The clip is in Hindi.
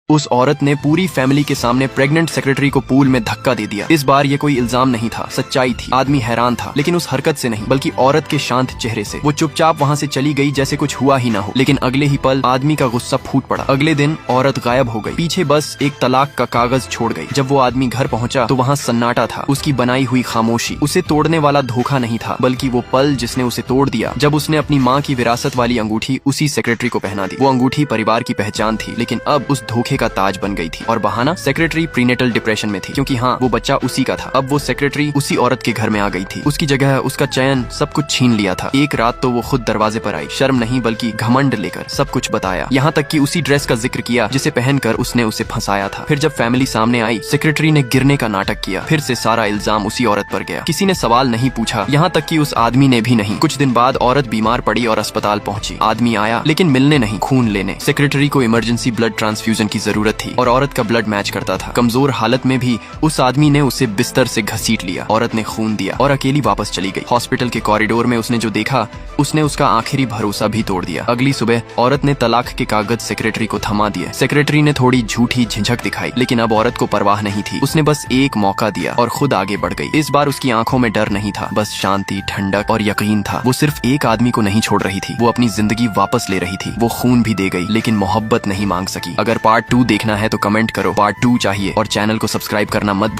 उस औरत ने पूरी फैमिली के सामने प्रेग्नेंट सेक्रेटरी को पूल में धक्का दे दिया। इस बार ये कोई इल्जाम नहीं था, सच्चाई थी। आदमी हैरान था, लेकिन उस हरकत से नहीं बल्कि औरत के शांत चेहरे से। वो चुपचाप वहाँ से चली गई जैसे कुछ हुआ ही ना हो। लेकिन अगले ही पल आदमी का गुस्सा फूट पड़ा। अगले दिन औरत गायब हो गई, पीछे बस एक तलाक का कागज छोड़ गई। जब वो आदमी घर पहुंचा तो वहाँ सन्नाटा था, उसकी बनाई हुई खामोशी। उसे तोड़ने वाला धोखा नहीं था बल्कि वो पल जिसने उसे तोड़ दिया, जब उसने अपनी माँ की विरासत वाली अंगूठी उसी सेक्रेटरी को पहना दी। वो अंगूठी परिवार की पहचान थी, लेकिन अब उस धोखे का ताज बन गई थी। और बहाना, सेक्रेटरी प्रीनेटल डिप्रेशन में थी, क्योंकि हाँ, वो बच्चा उसी का था। अब वो सेक्रेटरी उसी औरत के घर में आ गई थी। उसकी जगह उसका चयन सब कुछ छीन लिया था। एक रात तो वो खुद दरवाजे पर आई, शर्म नहीं बल्कि घमंड लेकर सब कुछ बताया, यहाँ तक कि उसी ड्रेस का जिक्र किया जिसे पहनकर उसने उसे फंसाया था। फिर जब फैमिली सामने आई, सेक्रेटरी ने गिरने का नाटक किया। फिर से सारा इल्जाम उसी औरत पर गया। किसी ने सवाल नहीं पूछा, यहाँ तक कि उस आदमी ने भी नहीं। कुछ दिन बाद औरत बीमार पड़ी और अस्पताल पहुंची। आदमी आया, लेकिन मिलने नहीं, खून लेने। सेक्रेटरी को इमरजेंसी ब्लड ट्रांसफ्यूजन की जरूरत थी और औरत का ब्लड मैच करता था। कमजोर हालत में भी उस आदमी ने उसे बिस्तर से घसीट लिया। औरत ने खून दिया और अकेली वापस चली गई। हॉस्पिटल के कॉरिडोर में उसने जो देखा, उसने उसका आखिरी भरोसा भी तोड़ दिया। अगली सुबह औरत ने तलाक के कागज सेक्रेटरी को थमा दिए। सेक्रेटरी ने थोड़ी झूठी झिझक दिखाई, लेकिन अब औरत को परवाह नहीं थी। उसने बस एक मौका दिया और खुद आगे बढ़ गई। इस बार उसकी आंखों में डर नहीं था, बस शांति, ठंडक और यकीन था। वो सिर्फ एक आदमी को नहीं छोड़ रही थी, वो अपनी जिंदगी वापस ले रही थी। वो खून भी दे गई, लेकिन मोहब्बत नहीं मांग सकी। अगर पार्ट 2 देखना है तो कमेंट करो, पार्ट 2 चाहिए, और चैनल को सब्सक्राइब करना मत